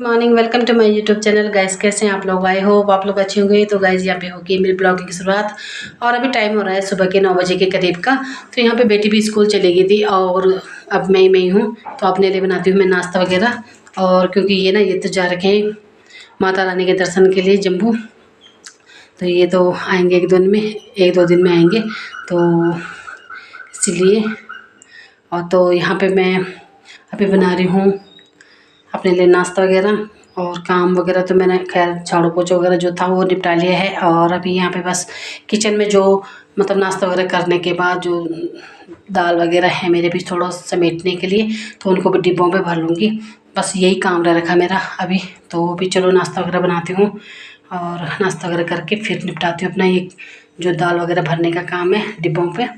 Morning, welcome to my YouTube channel. Guys कैसे हैं आप लोग? आई होप आप लोग अच्छे होंगे। तो गाइस यहाँ पे होगी मेरी ब्लॉगिंग की शुरुआत और अभी टाइम हो रहा है सुबह के 9 बजे के करीब का। तो यहाँ पे बेटी भी स्कूल चली गई थी और अब मैं ही हूँ, तो अपने लिए बनाती हूँ मैं नाश्ता वगैरह। और क्योंकि ये तो जा रखे हैं माता रानी के दर्शन के लिए जम्मू, तो ये तो आएंगे एक दो दिन में आएंगे, तो इसीलिए। और तो यहाँ पे मैं अभी बना रही हूँ अपने लिए नाश्ता वगैरह। और काम वगैरह तो मैंने खैर झाड़ू पोछा वगैरह जो था वो निपटा लिया है। और अभी यहाँ पे बस किचन में जो मतलब नाश्ता वगैरह करने के बाद जो दाल वगैरह है मेरे भी थोड़ा समेटने के लिए, तो उनको भी डिब्बों पे भर लूँगी। बस यही काम रह रखा मेरा अभी। तो अभी चलो नाश्ता वगैरह बनाती हूँ और नाश्ता वगैरह करके फिर निपटाती हूँ अपना ये जो दाल वगैरह भरने का काम है डिब्बों पे।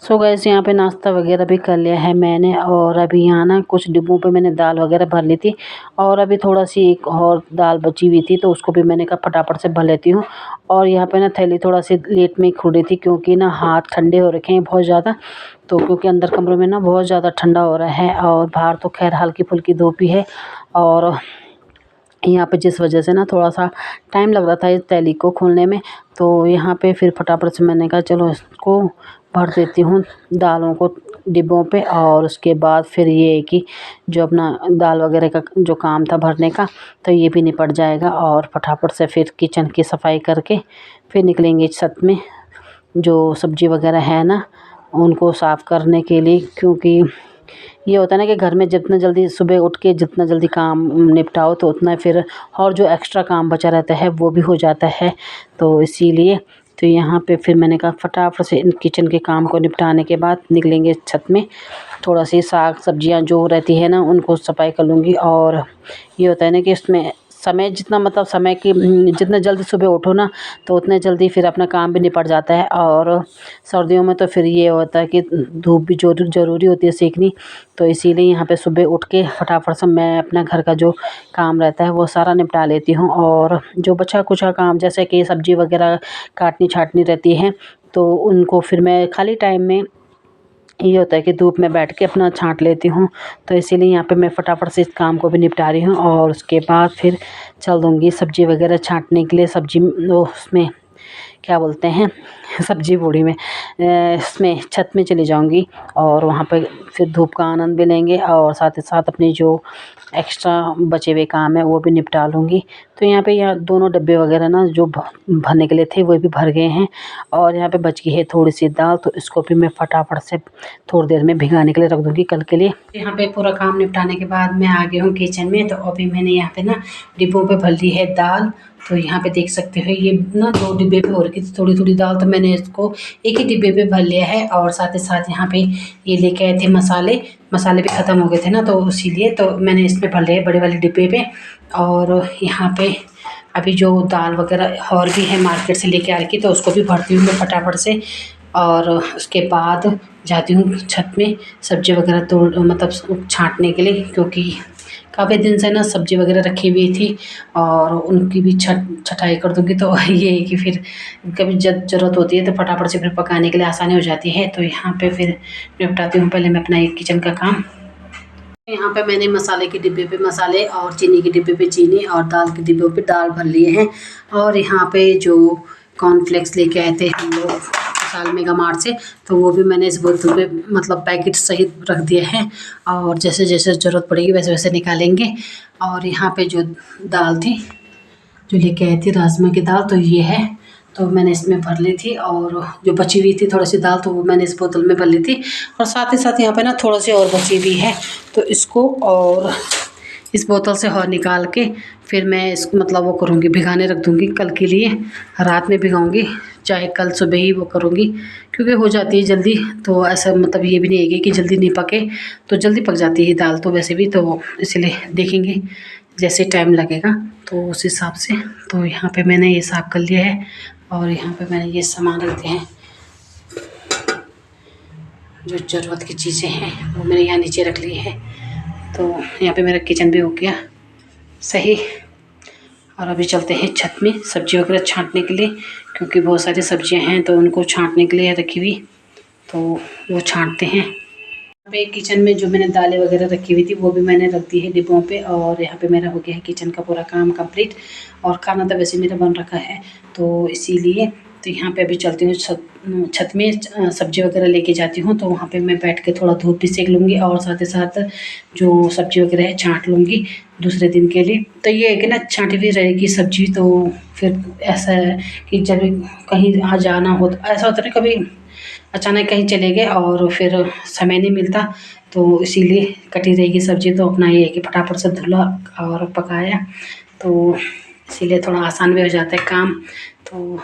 सो गैस यहाँ पे नाश्ता वगैरह भी कर लिया है मैंने। और अभी यहाँ ना कुछ डिब्बों पे मैंने दाल वगैरह भर ली थी और अभी थोड़ा सी एक और दाल बची हुई थी, तो उसको भी मैंने कहा फटाफट से भर लेती हूँ। और यहाँ पे ना थैली थोड़ा सी लेट में खुली थी क्योंकि ना हाथ ठंडे हो रखे हैं बहुत ज़्यादा। तो क्योंकि अंदर कमरे में ना बहुत ज़्यादा ठंडा हो रहा है और बाहर तो खैर हल्की फुल्की धूप ही है। और यहाँ पे जिस वजह से ना थोड़ा सा टाइम लग रहा था इस तैली को खोलने में, तो यहाँ पे फिर फटाफट से मैंने कहा चलो इसको भर देती हूँ दालों को डिब्बों पे। और उसके बाद फिर ये है कि जो अपना दाल वगैरह का जो काम था भरने का, तो ये भी निपट जाएगा। और फटाफट से फिर किचन की सफाई करके फिर निकलेंगे छत में जो सब्ज़ी वगैरह है ना उनको साफ़ करने के लिए। क्योंकि ये होता है ना कि घर में जितना जल्दी सुबह उठ के जितना जल्दी काम निपटाओ तो उतना फिर और जो एक्स्ट्रा काम बचा रहता है वो भी हो जाता है। तो इसीलिए तो यहाँ पे फिर मैंने कहा फटाफट से इन किचन के काम को निपटाने के बाद निकलेंगे छत में। थोड़ा सी साग सब्जियाँ जो रहती है ना उनको सफाई कर लूँगी। और ये होता है ना कि इसमें समय जितना मतलब समय की जितना जल्दी सुबह उठो ना तो उतने जल्दी फिर अपना काम भी निपट जाता है। और सर्दियों में तो फिर ये होता है कि धूप भी ज़रूरी होती है सेकनी। तो इसीलिए यहाँ पे सुबह उठ के फटाफट से मैं अपना घर का जो काम रहता है वो सारा निपटा लेती हूँ। और जो बचा कुचा काम जैसे कि सब्ज़ी वगैरह काटनी छाटनी रहती है तो उनको फिर मैं खाली टाइम में ये होता है कि धूप में बैठ के अपना छांट लेती हूँ। तो इसीलिए यहाँ पे मैं फटाफट से इस काम को भी निपटा रही हूँ। और उसके बाद फिर चल दूँगी सब्ज़ी वगैरह छांटने के लिए। सब्ज़ी उसमें क्या बोलते हैं सब्ज़ी बूढ़ी में इसमें छत में चली जाऊंगी और वहाँ पे फिर धूप का आनंद भी लेंगे और साथ ही साथ अपनी जो एक्स्ट्रा बचे हुए काम है वो भी निपटा लूँगी। तो यहाँ पे दोनों डब्बे वगैरह ना जो भरने के लिए थे वो भी भर गए हैं। और यहाँ पे बच गई है थोड़ी सी दाल, तो इसको भी मैं फटाफट से थोड़ी देर में भिगाने के लिए रख दूँगी कल के लिए। यहाँ पे पूरा काम निपटाने के बाद मैं आ गई हूँ किचन में। तो अभी मैंने यहाँ पे ना डिब्बों पे भर ली है दाल। तो यहाँ पे देख सकते हो ये ना 2 डिब्बे पे हो रखी थी थोड़ी थोड़ी दाल, तो मैंने इसको एक ही डिब्बे पे भर लिया है। और साथ ही साथ यहाँ पे ये लेके आए थे मसाले भी ख़त्म हो गए थे ना, तो इसीलिए तो मैंने इसमें भर लिया बड़े वाले डिब्बे पे। और यहाँ पे अभी जो दाल वगैरह और भी है मार्केट से लेके आ रखी, तो उसको भी भरती हूँ मैं फटाफट से। और उसके बाद जाती हूँ छत में सब्ज़ी वगैरह तोड़ मतलब छाँटने के लिए, क्योंकि काफ़ी दिन से ना सब्ज़ी वगैरह रखी हुई थी और उनकी भी छटाई कर दूँगी। तो ये है कि फिर कभी ज़रूरत होती है तो फटाफट से फिर पकाने के लिए आसानी हो जाती है। तो यहाँ पे फिर निपटाती हूँ पहले मैं अपना एक किचन का काम। यहाँ पे मैंने मसाले के डिब्बे पे मसाले और चीनी के डिब्बे पे चीनी और दाल के डिब्बे पे दाल भर लिए हैं। और यहाँ पे जो कॉर्नफ्लेक्स लेके आए थे हम लोग साल मेगा मार्ट से, तो वो भी मैंने इस बोतल पे मतलब पैकेट सहित रख दिए हैं। और जैसे जैसे ज़रूरत पड़ेगी वैसे वैसे निकालेंगे। और यहाँ पे जो दाल थी जो लेके आई थी राजमा की दाल, तो ये है, तो मैंने इसमें भर ली थी। और जो बची हुई थी थोड़ी सी दाल तो वो मैंने इस बोतल में भर ली थी। और साथ ही साथ यहाँ पे ना थोड़ा सी और बची हुई है, तो इसको और इस बोतल से और निकाल के फिर मैं इसको मतलब वो करूँगी भिगाने रख दूँगी कल के लिए। रात में भिगाऊँगी चाहे कल सुबह ही वो करूँगी, क्योंकि हो जाती है जल्दी। तो ऐसा मतलब ये भी नहीं है कि जल्दी नहीं पके, तो जल्दी पक जाती है दाल तो वैसे भी, तो इसलिए देखेंगे जैसे टाइम लगेगा तो उस हिसाब से। तो यहाँ पे मैंने ये साफ़ कर लिया है। और यहाँ पे मैंने ये सामान रख दिए हैं, जो ज़रूरत की चीज़ें हैं वो मैंने यहाँ नीचे रख ली है। तो यहाँ पे मेरा किचन भी हो गया सही। और अभी चलते हैं छत में सब्ज़ी वगैरह छांटने के लिए, क्योंकि बहुत सारी सब्जियां हैं तो उनको छांटने के लिए रखी हुई, तो वो छांटते हैं। पे किचन में जो मैंने दालें वगैरह रखी हुई थी वो भी मैंने रख दी है डिब्बों पे। और यहाँ पे मेरा हो गया है किचन का पूरा काम कंप्लीट। और खाना तो वैसे मेरा बन रखा है, तो इसीलिए तो यहाँ पे अभी चलती हूँ छत में सब्जी वगैरह लेके जाती हूँ। तो वहाँ पे मैं बैठ के थोड़ा धूप भी सेक लूँगी और साथ ही साथ जो सब्जी वगैरह है छाँट लूँगी दूसरे दिन के लिए। तो ये है कि ना छाँटी हुई रहेगी सब्जी, तो फिर ऐसा है कि जब कहीं आ जाना हो तो ऐसा होता है ना, कभी अचानक कहीं चले गए और फिर समय नहीं मिलता, तो इसीलिए कटी रहेगी सब्जी। तो अपना ये है कि फटाफट से धुला और पकाया, तो इसीलिए थोड़ा आसान भी हो जाता है काम, तो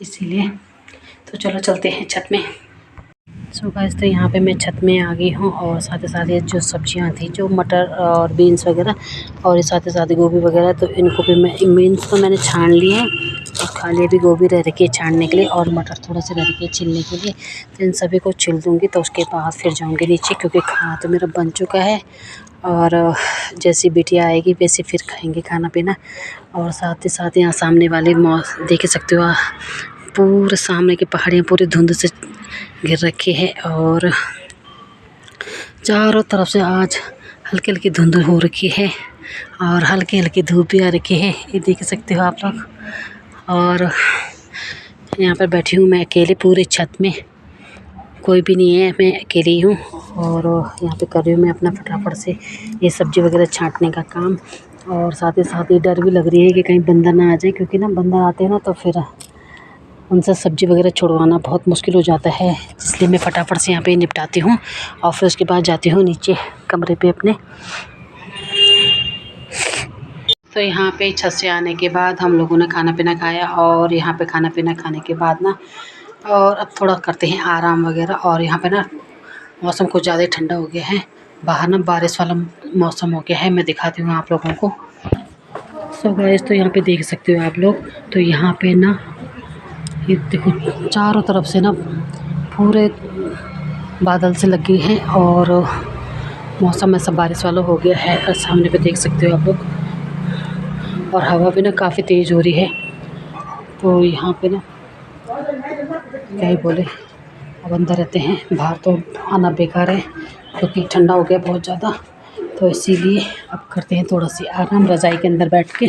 इसीलिए। तो चलो चलते हैं छत में। सो गाइस, तो यहाँ पे मैं छत में आ गई हूँ और साथ ही साथ ये जो सब्जियाँ थी, जो मटर और बीन्स वगैरह और साथ ही साथ गोभी वगैरह, तो इनको भी मैं बीन्स तो मैंने छान लिए हैं और खाली अभी गोभी रह रखी है छानने के लिए और मटर थोड़ा सा रह रखी है छिलने के लिए। तो इन सभी को छिल दूँगी, तो उसके बाद फिर जाऊँगी नीचे, क्योंकि खाना तो मेरा बन चुका है और जैसी बिटिया आएगी वैसे फिर खाएँगे खाना पीना। और साथ ही साथ यहाँ सामने वाले देख ही सकते हो, पूरे सामने की पहाड़ियाँ पूरी धुंध से घिर रखी है और चारों तरफ से आज हल्की हल्की धुंध हो रखी है और हल्की हल्की धूप भी आ रखी है, ये देख सकते हो आप लोग। और यहाँ पर बैठी हूँ मैं अकेले पूरे छत में, कोई भी नहीं है, मैं अकेली हूँ। और यहाँ पे कर रही हूँ मैं अपना फटाफट से ये सब्ज़ी वगैरह छांटने का काम। और साथ ही साथ ये डर भी लग रही है कि कहीं बंदर ना आ जाए, क्योंकि ना बंदर आते हैं ना तो फिर उनसे सब्ज़ी वगैरह छुड़वाना बहुत मुश्किल हो जाता है, इसलिए मैं फटाफट से यहाँ पे निपटाती हूँ और फिर उसके बाद जाती हूँ नीचे कमरे पे अपने। तो यहाँ पे छत से आने के बाद हम लोगों ने खाना पीना खाया और यहाँ पे खाना पीना खाने के बाद ना और अब थोड़ा करते हैं आराम वगैरह। और यहाँ पे ना मौसम कुछ ज़्यादा ठंडा हो गया है, बाहर ना बारिश वाला मौसम हो गया है, मैं दिखाती हूँ आप लोगों को। सो गाइस, तो यहाँ पे देख सकते हो आप लोग, तो यहाँ पे ना ये देखो चारों तरफ से ना पूरे बादल से लगी हैं और मौसम ऐसा बारिश वाला हो गया है, और सामने पे देख सकते हो आप लोग। और हवा भी ना काफ़ी तेज़ हो रही है, तो यहाँ पे ना क्या ही बोले, अब अंदर रहते हैं, बाहर तो आना बेकार है क्योंकि ठंडा हो गया बहुत ज़्यादा। तो इसीलिए अब करते हैं थोड़ा सी आराम रज़ाई के अंदर बैठ के।